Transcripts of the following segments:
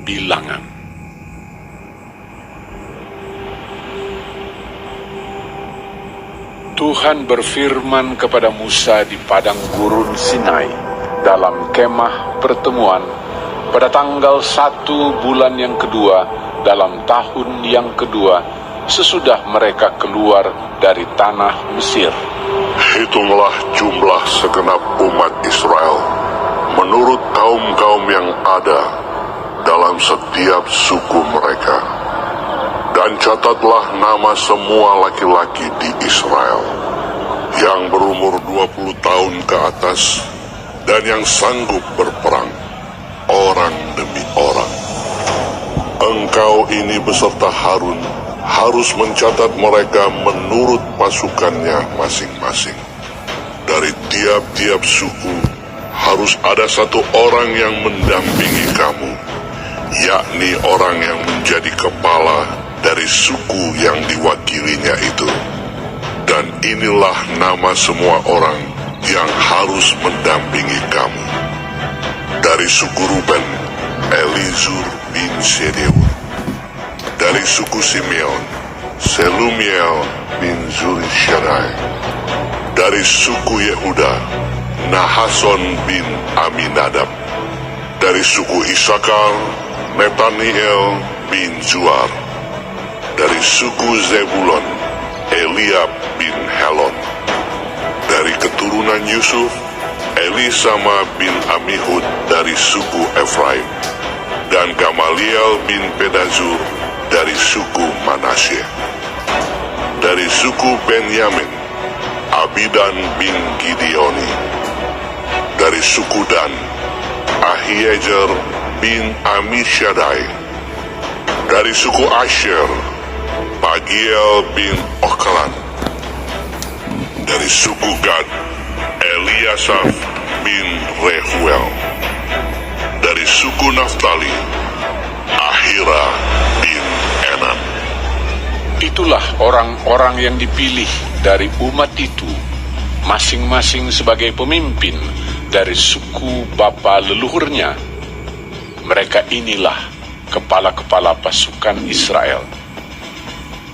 bilangan. Tuhan berfirman kepada Musa di padang gurun Sinai dalam kemah pertemuan pada tanggal 1 bulan yang kedua dalam tahun yang kedua sesudah mereka keluar dari tanah Mesir. Hitunglah jumlah segenap umat Israel menurut kaum-kaum yang ada dalam setiap suku mereka. Dan catatlah nama semua laki-laki di Israel yang berumur 20 tahun ke atas dan yang sanggup berperang, orang demi orang. Engkau ini beserta Harun harus mencatat mereka menurut pasukannya masing-masing. Dari tiap-tiap suku harus ada satu orang yang mendampingi kamu, yakni orang yang menjadi kepala dari suku yang diwakilinya itu. Dan inilah nama semua orang yang harus mendampingi kamu. Dari suku Ruben, Elizur bin Sedeur. Dari suku Simeon, Selumiel bin Zurishaddai. Dari suku Yehuda, Nahason bin Aminadab. Dari suku Isakar, Netaniel bin Zuar. Dari suku Zebulon, Eliab bin Helon. Dari keturunan Yusuf, Elisama bin Amihud dari suku Efraim. Dan Gamaliel bin Pedazur dari suku Manasye. Dari suku Benyamin, Abidan bin Gideoni. Dari suku Dan, Ahiezer bin Amishaddai. Dari suku Asher, Pagiel bin Okran. Dari suku Gad, Eliasaf bin Rehuel. Dari suku Naftali, Ahira bin Enan. Itulah orang-orang yang dipilih dari umat itu, masing-masing sebagai pemimpin dari suku bapa leluhurnya. Mereka inilah kepala-kepala pasukan Israel.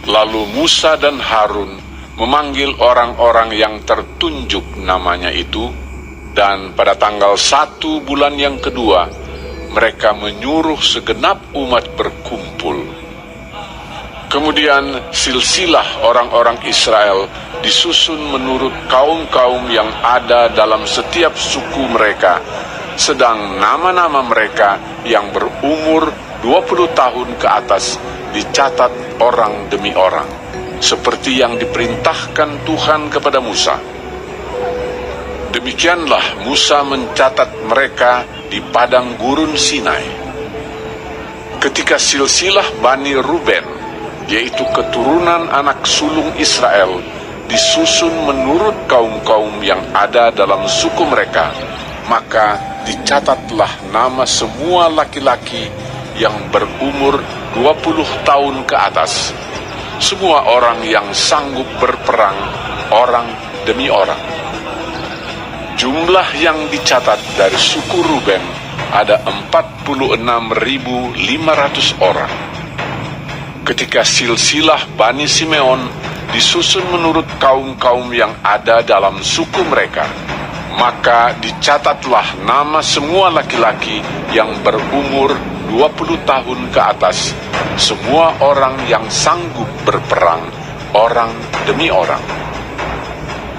Lalu Musa dan Harun memanggil orang-orang yang tertunjuk namanya itu, dan pada tanggal 1 bulan yang kedua, mereka menyuruh segenap umat berkumpul. Kemudian silsilah orang-orang Israel disusun menurut kaum-kaum yang ada dalam setiap suku mereka, sedang nama-nama mereka yang berumur 20 tahun ke atas dicatat orang demi orang, seperti yang diperintahkan Tuhan kepada Musa. Demikianlah Musa mencatat mereka di padang gurun Sinai. Ketika silsilah Bani Ruben, yaitu keturunan anak sulung Israel, disusun menurut kaum-kaum yang ada dalam suku mereka, maka dicatatlah nama semua laki-laki yang berumur 20 tahun ke atas, semua orang yang sanggup berperang, orang demi orang. Jumlah yang dicatat dari suku Ruben ada 46.500 orang. Ketika silsilah Bani Simeon disusun menurut kaum-kaum yang ada dalam suku mereka, maka dicatatlah nama semua laki-laki yang berumur 20 tahun ke atas, semua orang yang sanggup berperang, orang demi orang.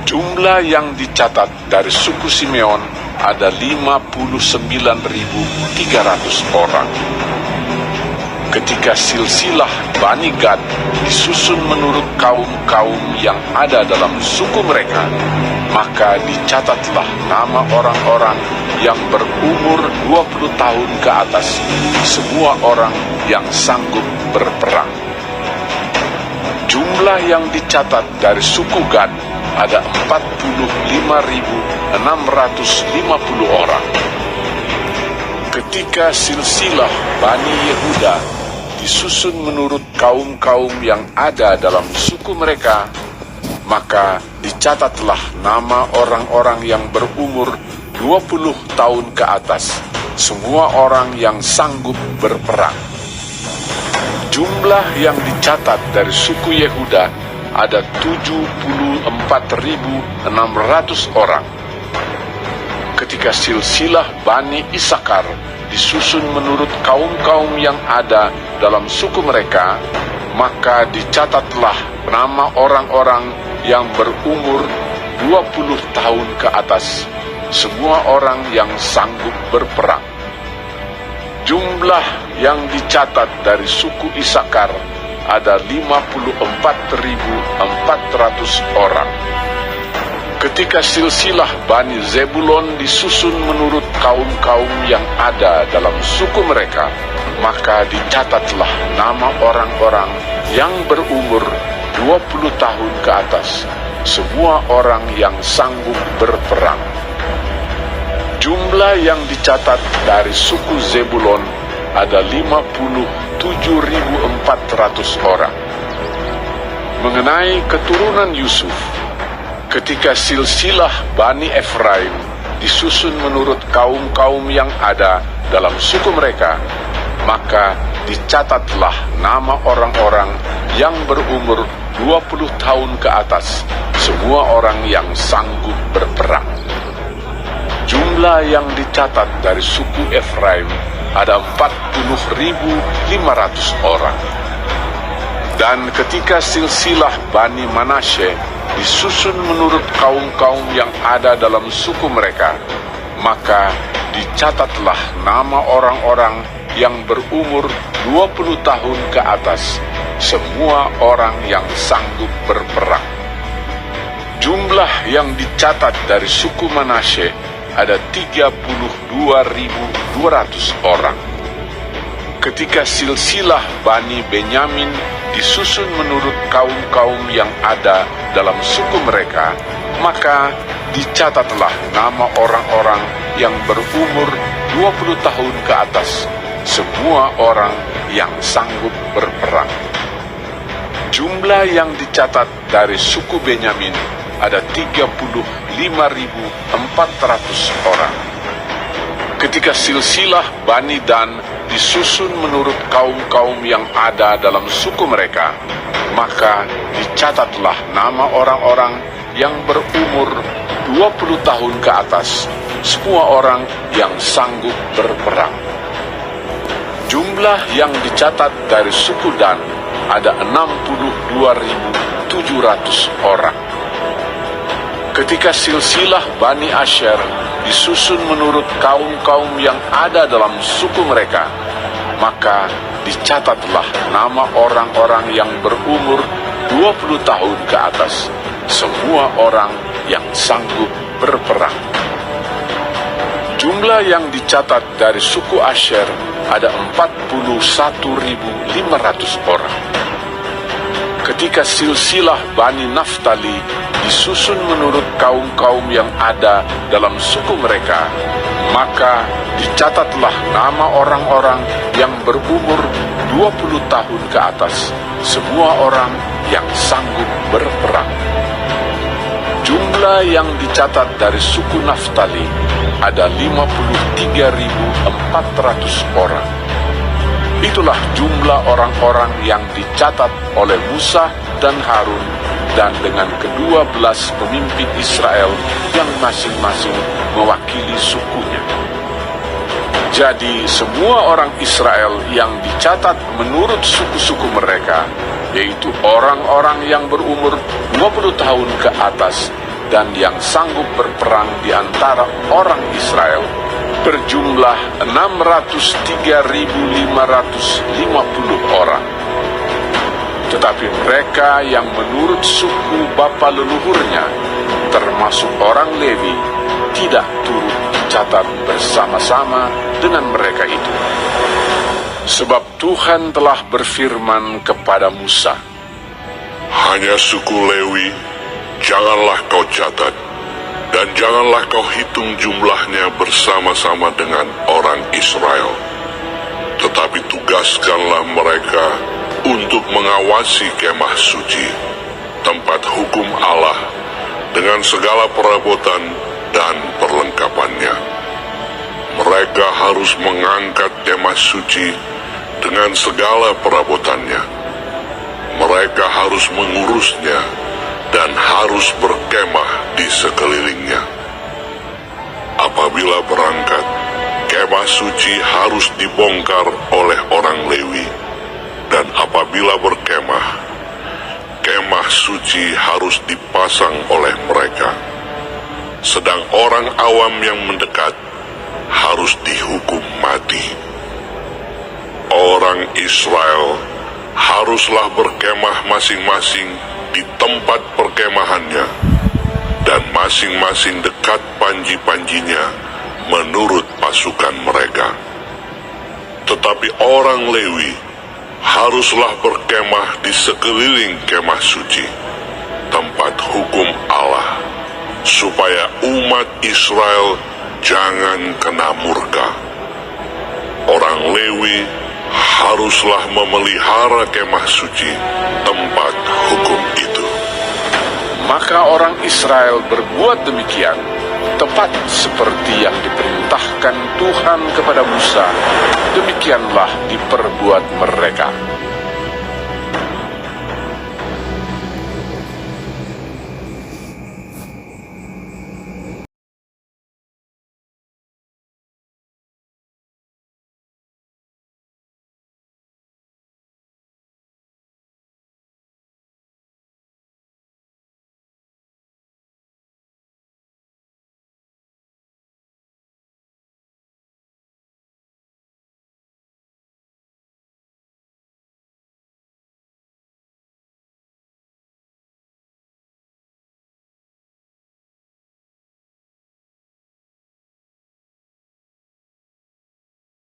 Jumlah yang dicatat dari suku Simeon ada 59.300 orang. Ketika silsilah Bani Gad disusun menurut kaum-kaum yang ada dalam suku mereka, maka dicatatlah nama orang-orang yang berumur 20 tahun ke atas, semua orang yang sanggup berperang. Jumlah yang dicatat dari suku Gad ada 45.650 orang. Ketika silsilah Bani Yehuda disusun menurut kaum-kaum yang ada dalam suku mereka, maka dicatatlah nama orang-orang yang berumur 20 tahun ke atas, semua orang yang sanggup berperang. Jumlah yang dicatat dari suku Yehuda ada 74.600 orang. Ketika silsilah Bani Isakar disusun menurut kaum-kaum yang ada dalam suku mereka, maka dicatatlah nama orang-orang yang berumur 20 tahun ke atas, semua orang yang sanggup berperang. Jumlah yang dicatat dari suku Isakar ada 54.400 orang. Ketika silsilah Bani Zebulon disusun menurut kaum-kaum yang ada dalam suku mereka, maka dicatatlah nama orang-orang yang berumur 20 tahun ke atas, semua orang yang sanggup berperang. Jumlah yang dicatat dari suku Zebulon ada 57.400 orang. Mengenai keturunan Yusuf, ketika silsilah Bani Efraim disusun menurut kaum-kaum yang ada dalam suku mereka, maka dicatatlah nama orang-orang yang berumur 20 tahun ke atas, semua orang yang sanggup berperang. Jumlah yang dicatat dari suku Efraim ada 40.500 orang. Dan ketika silsilah Bani Manasye disusun menurut kaum-kaum yang ada dalam suku mereka, maka dicatatlah nama orang-orang yang berumur 20 tahun ke atas, semua orang yang sanggup berperang. Jumlah yang dicatat dari suku Manasye ada 32.200 orang. Ketika silsilah Bani Benyamin disusun menurut kaum-kaum yang ada dalam suku mereka, maka dicatatlah nama orang-orang yang berumur 20 tahun ke atas, semua orang yang sanggup berperang. Jumlah yang dicatat dari suku Benyamin ada 35.400 orang. Ketika silsilah Bani Dan disusun menurut kaum-kaum yang ada dalam suku mereka, maka dicatatlah nama orang-orang yang berumur 20 tahun ke atas, semua orang yang sanggup berperang. Jumlah yang dicatat dari suku Dan ada 62.700 orang. Ketika silsilah Bani Asher disusun menurut kaum-kaum yang ada dalam suku mereka, maka dicatatlah nama orang-orang yang berumur 20 tahun ke atas, semua orang yang sanggup berperang. Jumlah yang dicatat dari suku Asher ada 41.500 orang. Ketika silsilah Bani Naftali disusun menurut kaum-kaum yang ada dalam suku mereka, maka dicatatlah nama orang-orang yang berumur 20 tahun ke atas, semua orang yang sanggup berperang. Jumlah yang dicatat dari suku Naftali ada 53.400 orang. Itulah jumlah orang-orang yang dicatat oleh Musa dan Harun dan dengan ke-12 pemimpin Israel yang masing-masing mewakili sukunya. Jadi semua orang Israel yang dicatat menurut suku-suku mereka, yaitu orang-orang yang berumur 20 tahun ke atas dan yang sanggup berperang di antara orang Israel, berjumlah 603.550 orang. Tetapi mereka yang menurut suku bapa leluhurnya, termasuk orang Lewi, tidak turut dicatat bersama-sama dengan mereka itu. Sebab Tuhan telah berfirman kepada Musa, Hanya suku Lewi janganlah kau catat, dan janganlah kau hitung jumlahnya bersama-sama dengan orang Israel. Tetapi tugaskanlah mereka untuk mengawasi kemah suci, tempat hukum Allah, dengan segala perabotan dan perlengkapannya. Mereka harus mengangkat kemah suci dengan segala perabotannya. Mereka harus mengurusnya dan harus berkemah di sekelilingnya. Apabila berangkat, kemah suci harus dibongkar oleh orang Lewi, dan apabila berkemah, kemah suci harus dipasang oleh mereka. Sedang orang awam yang mendekat harus dihukum mati. Orang Israel haruslah berkemah masing-masing di tempat perkemahannya, dan masing-masing dekat panji-panjinya menurut pasukan mereka. Tetapi orang Lewi haruslah berkemah di sekeliling kemah suci, tempat hukum Allah, supaya umat Israel jangan kena murka. Orang Lewi haruslah memelihara kemah suci, tempat hukum itu. Maka orang Israel berbuat demikian, tepat seperti yang diperintahkan Tuhan kepada Musa, demikianlah diperbuat mereka.